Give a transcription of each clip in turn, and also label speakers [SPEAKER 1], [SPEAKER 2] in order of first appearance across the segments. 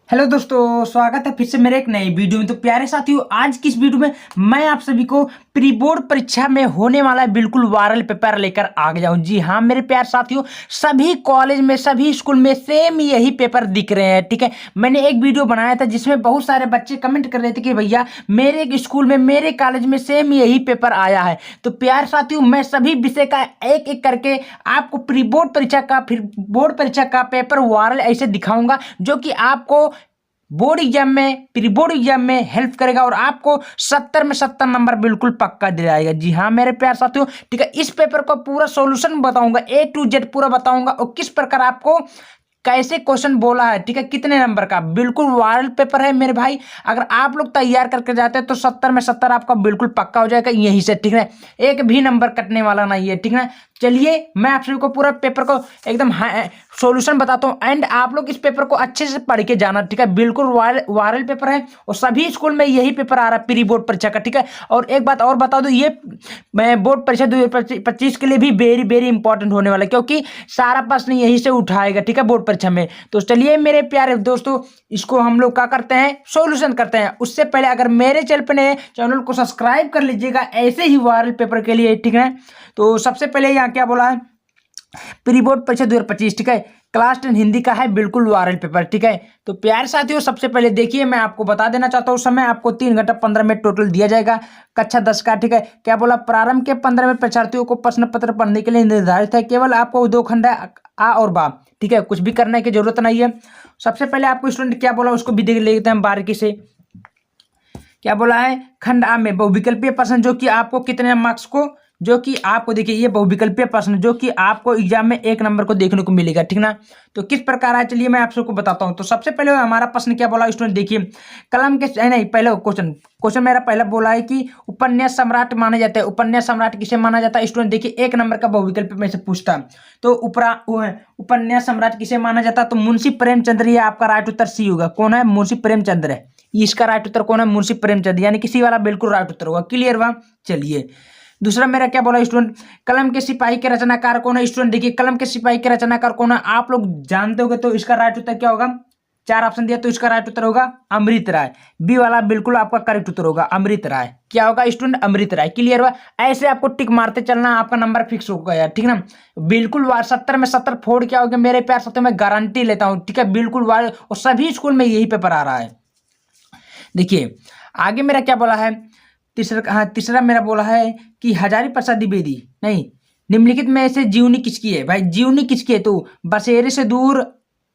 [SPEAKER 1] Hello दोस्तों, स्वागत है फिर से मेरे एक नई वीडियो में। तो प्यारे साथियों, आज की इस वीडियो में मैं आप सभी को प्री बोर्ड परीक्षा में होने वाला बिल्कुल वायरल पेपर लेकर आ गया हूं। जी हाँ मेरे प्यारे साथियों, सभी कॉलेज में सभी स्कूल में सेम यही पेपर दिख रहे हैं। ठीक है, मैंने एक वीडियो बनाया था जिसमें बहुत सारे बच्चे कमेंट कर रहे थे कि भैया मेरे स्कूल में मेरे कॉलेज में सेम यही पेपर आया है। तो प्यारे साथियों, मैं सभी विषय का एक एक करके आपको प्री बोर्ड परीक्षा का फिर बोर्ड परीक्षा का पेपर वायरल ऐसे दिखाऊंगा जो कि आपको बोर्ड एग्जाम में प्री बोर्ड एग्जाम में हेल्प करेगा और आपको 70 में 70 नंबर बिल्कुल पक्का दिलाएगा। जी हाँ मेरे प्यारे साथियों, ठीक है, इस पेपर का पूरा सॉल्यूशन बताऊंगा, ए टू जेड पूरा बताऊंगा और किस प्रकार आपको कैसे क्वेश्चन बोला है, ठीक है, कितने नंबर का। बिल्कुल वायरल पेपर है मेरे भाई। अगर आप लोग तैयार करके जाते हैं तो 70 में 70 आपका बिल्कुल पक्का हो जाएगा यहीं से। ठीक है, एक भी नंबर कटने वाला नहीं है। ठीक है, चलिए मैं आप सभी को पूरा पेपर को एकदम सॉल्यूशन बताता हूँ एंड आप लोग इस पेपर को अच्छे से पढ़ के जाना। ठीक है, बिल्कुल वायरल पेपर है और सभी स्कूल में यही पेपर आ रहा है प्री बोर्ड परीक्षा का। ठीक है, और एक बात और बता दो, ये मैं बोर्ड परीक्षा 2025 के लिए भी वेरी वेरी इंपॉर्टेंट होने वाला है क्योंकि सारा प्रश्न यहीं से उठाएगा। ठीक है, बोर्ड परीक्षा में। तो चलिए मेरे प्यारे दोस्तों, इसको हम लोग क्या करते हैं, सॉल्यूशन करते हैं। उससे पहले अगर मेरे चैनल पे नए, चैनल को सब्सक्राइब कर लीजिएगा ऐसे ही वायरल पेपर के लिए। ठीक है, तो सबसे पहले यहाँ क्या बोला है, प्री बोर्ड परीक्षा 2025। ठीक है, क्लास 10 हिंदी का है बिल्कुल वायरल पेपर। ठीक है, तो प्यारे साथियों सबसे पहले देखिए, मैं आपको बता देना चाहता हूँ, समय आपको 3 घंटा 15 मिनट टोटल दिया जाएगा कक्षा 10 का। ठीक है, क्या बोला, प्रारंभ के 15 मिनट परीक्षार्थियों को प्रश्न पत्र पढ़ने के लिए निर्धारित है। केवल आपको 2 खंड है, आ और बा। ठीक है, कुछ भी करने की जरूरत नहीं है। सबसे पहले आपको स्टूडेंट क्या बोला उसको भी देख लेते हैं बारीकी से। क्या बोला है, खंड आ में बहुविकल्पीय प्रश्न जो कि आपको कितने मार्क्स को, जो कि आपको देखिए ये बहुविकल्पीय प्रश्न जो कि आपको एग्जाम में 1 नंबर को देखने को मिलेगा। ठीक ना, तो किस प्रकार है चलिए मैं आप सबको बताता हूं। तो सबसे पहले हमारा प्रश्न क्या बोला स्टूडेंट, देखिए कलम के नहीं, पहले क्वेश्चन मेरा पहला बोला है कि उपन्यास सम्राट माना जाता है। उपन्यास सम्राट किसे माना जाता है स्टूडेंट, देखिए 1 नंबर का बहुविकल्प में से पूछता। तो उपन्यास सम्राट किसे माना जाता है, तो मुंशी प्रेमचंद्र। ये आपका राइट उत्तर सी होगा। कौन है, मुंशी प्रेमचंद्र है। इसका राइट उत्तर कौन है, मुंशी प्रेमचंद, यानी कि सी वाला बिल्कुल राइट उत्तर होगा। क्लियर हुआ। चलिए दूसरा मेरा क्या बोला स्टूडेंट, कलम के सिपाही के रचनाकार कौन है स्टूडेंट, देखिए कलम के सिपाही के रचनाकार कौन है आप लोग जानते होंगे। तो इसका राइट उत्तर क्या होगा, 4 ऑप्शन दिया तो इसका राइट उत्तर होगा अमृत राय। बी वाला बिल्कुल आपका करेक्ट उत्तर होगा अमृत राय। क्या होगा स्टूडेंट, अमृत राय। क्लियर हुआ। ऐसे आपको टिक मारते चलना, आपका नंबर फिक्स होगा यार। ठीक ना, बिल्कुल 70 में 70 फोड़ क्या होगा मेरे प्यार साथियों, मैं गारंटी लेता हूँ। ठीक है, बिल्कुल और सभी स्कूल में यही पेपर आ रहा है। देखिए आगे मेरा क्या बोला है, तीसरा मेरा बोला है कि हजारी प्रसाद द्विवेदी, नहीं, निम्नलिखित में से जीवनी किसकी है भाई, जीवनी किसकी है, तो बसेरे से दूर,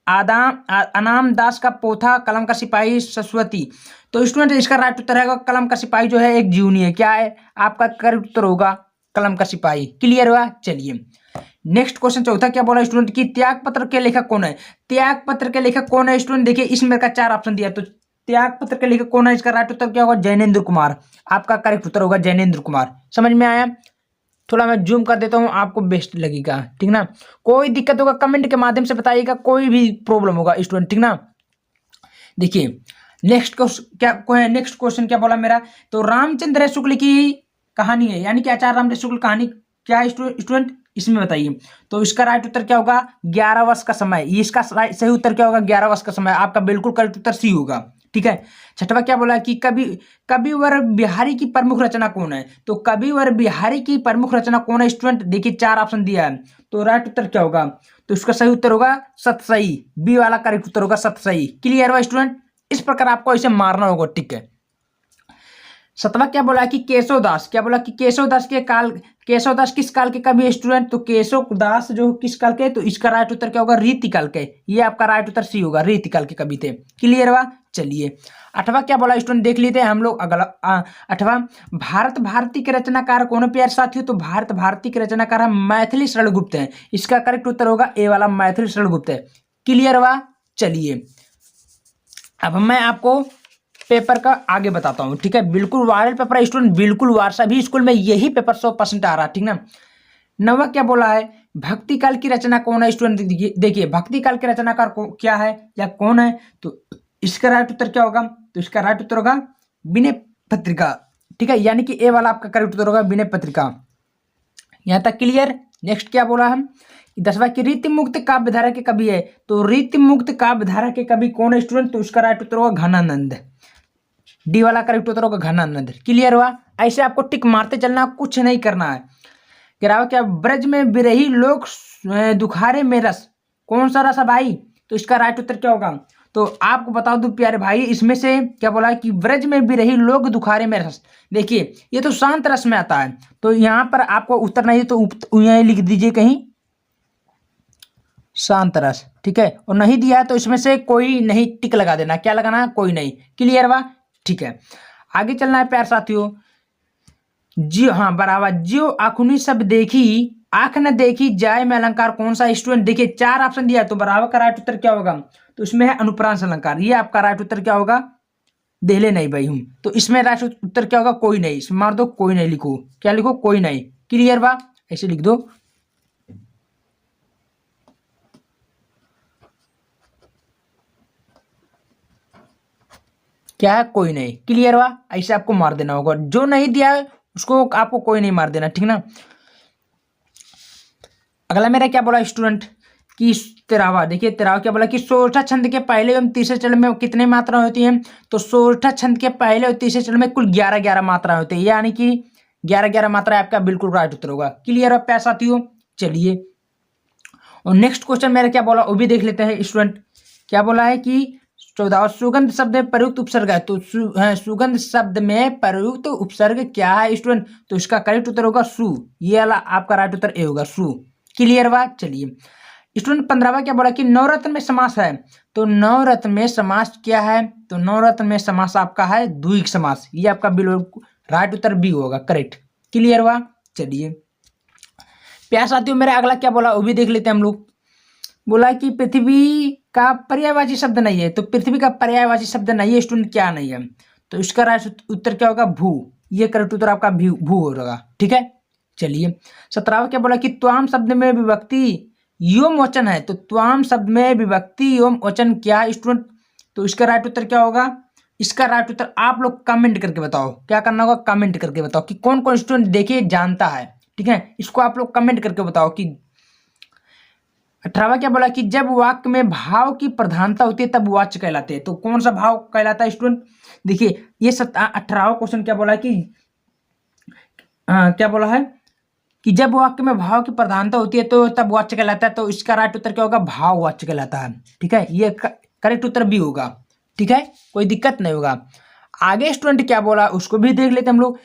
[SPEAKER 1] अनाम दास का पोथा, कलम का सिपाही, सरस्वती। तो स्टूडेंट इसका राइट उत्तर है कलम का सिपाही जो है एक जीवनी है। क्या है आपका करेक्ट उत्तर होगा कलम का सिपाही। क्लियर हुआ। चलिए नेक्स्ट क्वेश्चन चौथा क्या बोला स्टूडेंट की त्याग पत्र के लेखक कौन है। त्याग पत्र के लेखक कौन है स्टूडेंट, देखिए इसमें का 4 ऑप्शन दिया। तो त्याग पत्र के लेखक कौन है, इसका राइट उत्तर क्या होगा, जैनेन्द्र कुमार। आपका करेक्ट उत्तर होगा जैनेन्द्र कुमार। समझ में आया। थोड़ा मैं जूम कर देता हूं, आपको बेस्ट लगेगा। ठीक ना, कोई दिक्कत होगा कमेंट के माध्यम से बताइएगा, कोई भी प्रॉब्लम होगा स्टूडेंट। ठीक ना, देखिए नेक्स्ट क्वेश्चन क्या बोला मेरा, तो रामचंद्र शुक्ल की कहानी है, यानी कि आचार्य रामचंद्र शुक्ल कहानी क्या है स्टूडेंट, इसमें बताइए। तो इसका राइट उत्तर क्या होगा, 11 वर्ष का समय। इसका सही उत्तर क्या होगा, 11 वर्ष का समय। आपका बिल्कुल करेक्ट उत्तर सी होगा। ठीक है, छठवा क्या बोला कि कविवर बिहारी की प्रमुख रचना कौन है। तो कविवर बिहारी की प्रमुख रचना कौन है स्टूडेंट, देखिए 4 ऑप्शन दिया है। तो राइट उत्तर क्या होगा, तो इसका सही उत्तर होगा सतसई। बी वाला करेक्ट उत्तर होगा सतसई। क्लियर हुआ स्टूडेंट। इस प्रकार आपको इसे मारना होगा। ठीक है, सतवा क्या बोला कि केशवदास, क्या बोला कि केशवदास के काल, केशवदास किस काल के कवि स्टूडेंट, तो केशवदास जो किस काल के, तो इसका राइट उत्तर क्या होगा, रीतिकाल के। ये आपका राइट उत्तर सी होगा, रीतिकाल के कवि थे। क्लियर हुआ। चलिए अठवा क्या बोला स्टूडेंट, देख लेते हैं हम लोग अगला। अठवा, भारत भारती के रचनाकार कौन है प्यारे साथियों, तो भारत भारती के रचनाकार मैथिली शरण गुप्त है। इसका करेक्ट उत्तर होगा ए वाला मैथिली शरण गुप्त है। क्लियर हुआ। चलिए अब मैं आपको पेपर का आगे बताता हूँ। ठीक है, बिल्कुल वायरल पेपर है स्टूडेंट, बिल्कुल वार सभी स्कूल में यही पेपर 100% आ रहा है। ठीक ना, नवा क्या बोला है, भक्ति काल की रचना कौन है स्टूडेंट, देखिए भक्ति काल के रचनाकार क्या है या कौन है, तो इसका राइट उत्तर क्या होगा, तो इसका राइट उत्तर होगा विनय पत्रिका। ठीक है, यानी कि ए वाला आपका करेक्ट उत्तर होगा विनय पत्रिका। यहां तक क्लियर। नेक्स्ट क्या बोला हम 10वां कि रीति मुक्त काव्य धारा के कवि है, तो रीति मुक्त काव्य धारा के कवि कौन है स्टूडेंट? तो उसका राइट उत्तर होगा घनानंद। डी वाला करेक्ट उत्तर होगा घनानंद। क्लियर हुआ? ऐसे आपको टिक मारते चलना, कुछ नहीं करना है। कह रहा हो क्या ब्रज में बिरही लोग दुखारे में रस, कौन सा रस है भाई? तो इसका राइट उत्तर क्या होगा? तो आपको बता दूं प्यारे भाई, इसमें से क्या बोला है कि ब्रज में बिरही लोग दुखारे में रस। देखिए ये तो शांत रस में आता है, तो यहाँ पर आपको उत्तर नहीं, तो यहीं लिख दीजिए कहीं शांत रस। ठीक है, और नहीं दिया है तो इसमें से कोई नहीं टिक लगा देना। क्या लगाना है? कोई नहीं। क्लियर हुआ? ठीक है, आगे चलना है प्यार साथियों। जियो, हाँ बराबर, जियो आखुनी सब देखी आंख न देखी जाय में अलंकार कौन सा स्टूडेंट? देखिए 4 ऑप्शन दिया है, तो बराबर का राइट उत्तर क्या होगा? तो इसमें है अनुप्रांश अलंकार। ये आपका राइट उत्तर क्या होगा? देहले नहीं भाई हूं, तो इसमें राइट उत्तर क्या होगा? कोई नहीं। इसमें मार दो कोई नहीं, लिखो क्या लिखो? कोई नहीं। क्लियर बा? ऐसे लिख दो। क्या है? कोई नहीं। क्लियर हुआ? ऐसे आपको मार देना होगा, जो नहीं दिया है उसको आपको कोई नहीं मार देना, ठीक ना। अगला मेरा क्या बोला स्टूडेंट कि तेरावा, देखिए तेरावा क्या बोला कि सोरठा छंद के पहले एवं तीसरे चरण में कितने मात्राएं होती हैं? तो सोरठा छंद के पहले और तीसरे चरण में कुल 11 मात्राएं होती है, यानी कि 11 मात्रा आपका बिल्कुल राइट उत्तर होगा। क्लियर है प्यार साथियों? चलिए, और नेक्स्ट क्वेश्चन मेरा क्या बोला वो भी देख लेते हैं स्टूडेंट। क्या बोला है कि 14 सुगंध शब्द में प्रयुक्त उपसर्ग है, तो सुगंध शब्द में प्रयुक्त उपसर्ग क्या है स्टूडेंट? तो इसका करेक्ट उत्तर होगा सु। ये वाला आपका राइट उत्तर ए होगा, सु। क्लियर हुआ? चलिए स्टूडेंट 15वां क्या बोला कि नवरत्न में समास है, तो नवरत्न में समास क्या है? तो नवरत्न में समास आपका है द्विग समास। ये आपका बिल्कुल राइट उत्तर बी होगा, करेक्ट। क्लियर हुआ? चलिए प्यार साथियों मेरा अगला क्या बोला वो भी देख लेते हैं हम लोग। बोला कि पृथ्वी का पर्यायवाची शब्द नहीं है, तो पृथ्वी का पर्यायवाची शब्द नहीं है स्टूडेंट, क्या नहीं है? तो इसका राइट उत्तर क्या होगा? भू। ये करेक्ट उत्तर आपका भू होगा, ठीक है। चलिए 17वां क्या बोला कि त्वाम शब्द में विभक्ति योम वचन है, तो त्वाम शब्द में विभक्ति योम वचन क्या है स्टूडेंट? तो इसका राइट उत्तर क्या होगा? इसका राइट उत्तर आप लोग कमेंट करके बताओ। क्या करना होगा? कमेंट करके बताओ कि कौन कौन स्टूडेंट देखिए जानता है, ठीक है। इसको आप लोग कमेंट करके बताओ कि 18वां क्या बोला कि जब वाक्य में भाव की प्रधानता होती है तब वाच्य कहलाते हैं, तो कौन सा भाव कहलाता है स्टूडेंट? देखिए ये 18वां क्वेश्चन क्या बोला कि क्या बोला है कि जब वाक्य में भाव की प्रधानता होती है तो तब वाच्य कहलाता है, तो इसका राइट उत्तर क्या होगा? भाव वाच्य कहलाता है, ठीक है। ये करेक्ट उत्तर भी होगा, ठीक है, कोई दिक्कत नहीं होगा। आगे स्टूडेंट क्या बोला उसको भी देख लेते हम लोग।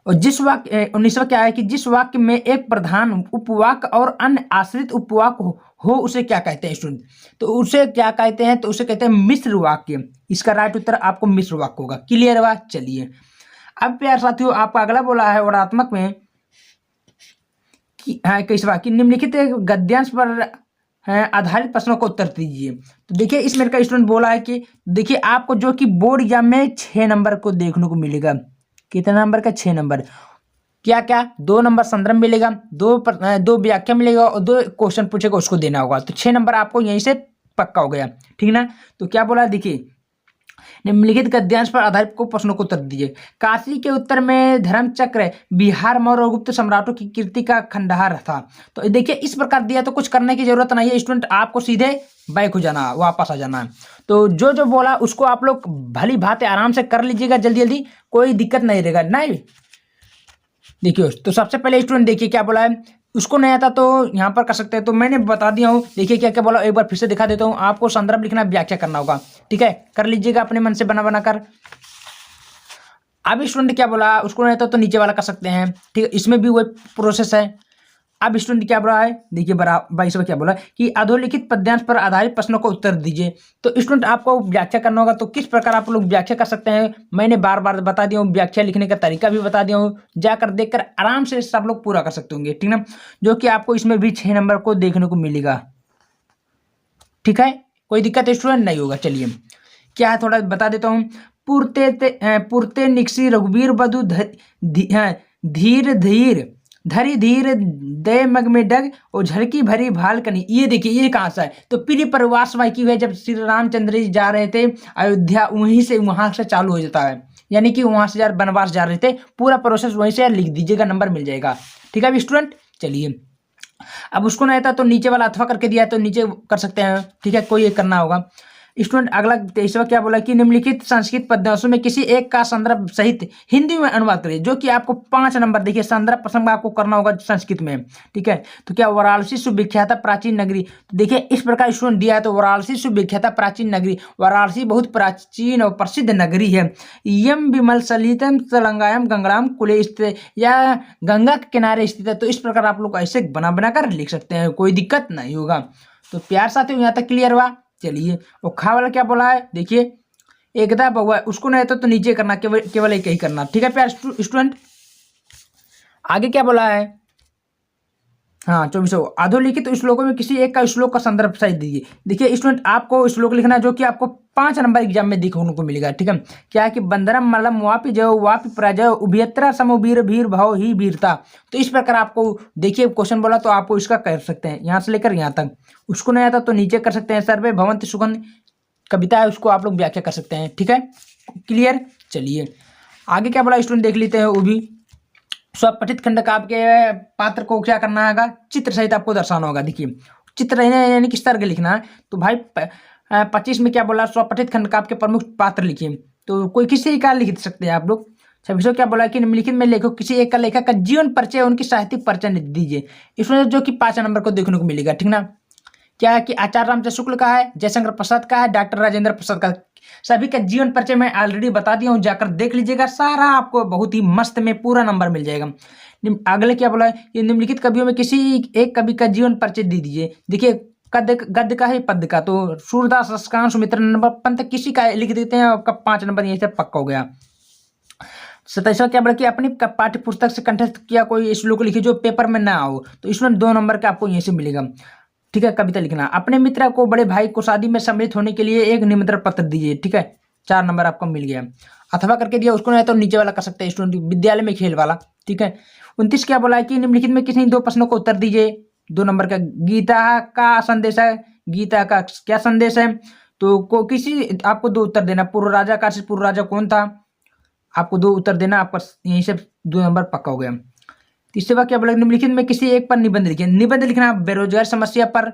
[SPEAKER 1] और जिस वाक्य 19वां क्या है कि जिस वाक्य में एक प्रधान उपवाक्य और अन्य आश्रित उपवाक्य हो उसे क्या कहते हैं स्टूडेंट? तो उसे क्या कहते हैं? तो उसे कहते हैं मिश्र वाक्य। इसका राइट उत्तर आपको मिश्र वाक्य होगा। क्लियर हुआ? चलिए अब प्यार साथियों आपका अगला बोला है वर्णात्मक में कि कैसवा कि निम्नलिखित गद्यांश पर आधारित प्रश्नों को उत्तर दीजिए। तो देखिए इस मेरे का स्टूडेंट बोला है कि देखिए आपको जो कि बोर्ड एग्जाम में 6 नंबर को देखने को मिलेगा। कितना नंबर का? 6 नंबर। क्या क्या? 2 नंबर संदर्भ मिलेगा, 2 व्याख्या मिलेगा और 2 क्वेश्चन पूछेगा उसको देना होगा, तो 6 नंबर आपको यहीं से पक्का हो गया, ठीक ना। तो क्या बोला देखिए निम्नलिखित गद्यांश पर आधारित को प्रश्नों को उत्तर दीजिए। काशी के उत्तर में धर्मचक्र बिहार मौर्य और गुप्त सम्राटों की कीर्ति का खंडहर था। तो देखिए इस प्रकार दिया तो कुछ करने की जरूरत नहीं है स्टूडेंट, आपको सीधे बैक हो जाना, वापस आ जाना है। तो जो जो बोला उसको आप लोग भली भांति आराम से कर लीजिएगा, जल्दी जल्दी, कोई दिक्कत नहीं रहेगा। नहीं देखिए तो सबसे पहले स्टूडेंट देखिए क्या बोला है, उसको नहीं आता तो यहाँ पर कर सकते हैं, तो मैंने बता दिया हूँ। देखिए क्या क्या बोला, एक बार फिर से दिखा देता हूँ। आपको संदर्भ लिखना, व्याख्या करना होगा, ठीक है, कर लीजिएगा अपने मन से बना बना कर। अब स्टूडेंट क्या बोला उसको नहीं आता तो नीचे वाला कर सकते हैं, ठीक है, इसमें भी वही प्रोसेस है। अब स्टूडेंट क्या बोला है देखिए 22वां क्या बोला कि अधोलिखित पद्यांश पर आधारित प्रश्नों को उत्तर दीजिए। तो स्टूडेंट आपको व्याख्या करना होगा, तो किस प्रकार आप लोग व्याख्या कर सकते हैं मैंने बार बार बता दिया हूँ, व्याख्या लिखने का तरीका भी बता दिया हूँ, जाकर देखकर आराम से सब लोग पूरा कर सकते होंगे, ठीक ना। जो कि आपको इसमें भी 6 नंबर को देखने को मिलेगा, ठीक है, कोई दिक्कत स्टूडेंट नहीं होगा। चलिए क्या है थोड़ा बता देता हूँ। पुरते निकसी रघुवीर बधु धीर धीर धरी धीर दे मग में डग और झलकी भरी भालकनी। ये देखिए ये कहाँ से है, तो प्रिय प्रवास वही की है, जब श्री रामचंद्र जी जा रहे थे अयोध्या, वहां से चालू हो जाता है, यानी कि वहां से वनवास जा रहे थे, पूरा प्रोसेस वहीं से लिख दीजिएगा, नंबर मिल जाएगा, ठीक है स्टूडेंट। चलिए अब उसको नहीं आता तो नीचे वाला अथवा करके दिया है तो नीचे कर सकते हैं, ठीक है, कोई एक करना होगा। स्टूडेंट अगला 23वां क्या बोला कि निम्नलिखित संस्कृत पद्यांशों में किसी एक का संदर्भ सहित हिंदी में अनुवाद करिए, जो कि आपको 5 नंबर देखिए संदर्भ प्रसंग आपको करना होगा संस्कृत में, ठीक है। तो क्या वाराणसी सुविख्याता प्राचीन नगरी, तो देखिए इस प्रकार स्टूडेंट दिया है तो वाराणसी सुविख्याता प्राचीन नगरी, वाराणसी बहुत प्राचीन और प्रसिद्ध नगरी है। यम विमल सलितम तलंगायम गंगराम कुले स्थित, या गंगा के किनारे स्थित है। तो इस प्रकार आप लोग ऐसे बना बनाकर लिख सकते हैं, कोई दिक्कत नहीं होगा। तो प्यार साथियों यहाँ तक क्लियर हुआ। चलिए वो खा वाला क्या बोला है देखिए, एकदा बहुआ, उसको नहीं तो नीचे करना, केवल केवल एक ही करना, ठीक है प्यार स्टूडेंट। आगे क्या बोला है, हाँ 24वां, अधोलिखित तो श्लोकों में किसी एक का श्लोक का संदर्भ सहित दीजिए। देखिए स्टूडेंट आपको श्लोक लिखना है जो कि आपको 5 नंबर एग्जाम में देखने को मिलेगा, ठीक है। क्या है कि बंदरम मलम वापि जयो वापि पराजय उभयत्र समवीर भीर भाव ही वीरता। तो इस प्रकार आपको देखिए क्वेश्चन बोला तो आपको इसका कर सकते हैं यहाँ से लेकर यहाँ तक। उसको नहीं आता तो नीचे कर सकते हैं। सर्वे भवंति सुगंध कविता है, उसको आप लोग व्याख्या कर सकते हैं, ठीक है, क्लियर। चलिए आगे क्या बोला स्टूडेंट देख लेते हैं। वो भी स्वपठित खंड का आपके पात्र को क्या करना होगा, चित्र सहित आपको दर्शाना होगा। देखिए चित्र यानी किस तरह के लिखना है, तो भाई 25 में क्या बोला, स्वपठित खंड का आपके प्रमुख पात्र लिखिए। तो कोई किसी का लिख सकते हैं आप लोग। 26 क्या बोला कि निम्नलिखित में लेखक किसी एक का लेखक का जीवन परिचय उनकी साहित्यिक परिचय दीजिए। इसमें जो कि 5 नंबर को देखने को मिलेगा, ठीक ना। क्या है कि आचार्य रामचंद्र शुक्ल का है, जयशंकर प्रसाद का है, डॉक्टर राजेंद्र प्रसाद का, सभी का जीवन परिचय मैं ऑलरेडी बता दिया हूँ, जाकर देख लीजिएगा, सारा आपको बहुत ही मस्त में पूरा नंबर मिल जाएगा। अगले क्या बोला है कि निम्नलिखित कवियों में किसी एक कवि का जीवन परिचय दे दीजिए। देखिए गद्य का है पद्य का, तो सूरदास रसकांत सुमित्र नंबर पंत किसी का लिख देते हैं, आपका 5 नंबर यहीं से पक्का हो गया। 27वां क्या बोला कि अपनी पाठ्य पुस्तक से कंठस्थ किया कोई श्लोक लिखिए जो पेपर में ना हो। तो इसमें 2 नंबर का आपको यहीं से मिलेगा, ठीक है। कविता लिखना, अपने मित्र को बड़े भाई को शादी में सम्मिलित होने के लिए एक निमंत्रण पत्र दीजिए, ठीक है, 4 नंबर आपको मिल गया। अथवा करके दिया, उसको नहीं तो नीचे वाला कर सकते हैं स्टूडेंट, विद्यालय में खेल वाला, ठीक है। 29 क्या बोला है कि निम्नलिखित में किसी 2 प्रश्नों को उत्तर दीजिए, 2 नंबर का। गीता का संदेश है, गीता का क्या संदेश है, तो किसी आपको 2 उत्तर देना। पूर्व राजा का पूर्व राजा कौन था, आपको 2 उत्तर देना, आपका यहीं से 2 नंबर पक्का हो गया। तीसरे वाक्य बोला निम्नलिखित में किसी एक पर निबंध लिखिए। निबंध लिखना बेरोजगार समस्या पर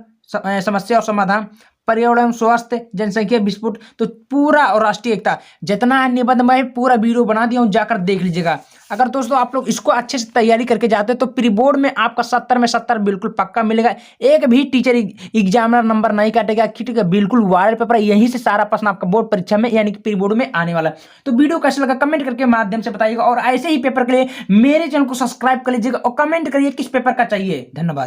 [SPEAKER 1] समस्या और समाधान, पर्यावरण स्वास्थ्य, जनसंख्या विस्फोट, तो पूरा और राष्ट्रीय एकता, जितना है निबंध मैं पूरा वीडियो बना दिया हूँ, जाकर देख लीजिएगा। अगर दोस्तों आप लोग इसको अच्छे से तैयारी करके जाते हैं तो प्री बोर्ड में आपका 70 में 70 बिल्कुल पक्का मिलेगा। एक भी टीचर एग्जामिनर नंबर नहीं काटेगा, ठीक है, बिल्कुल वायरल पेपर है, यहीं से सारा प्रश्न आपका बोर्ड परीक्षा में यानी कि प्री बोर्ड में आने वाला है। तो वीडियो कैसा लगा कमेंट करके माध्यम से बताइएगा, और ऐसे ही पेपर के लिए मेरे चैनल को सब्सक्राइब कर लीजिएगा और कमेंट करिए किस पेपर का चाहिए। धन्यवाद।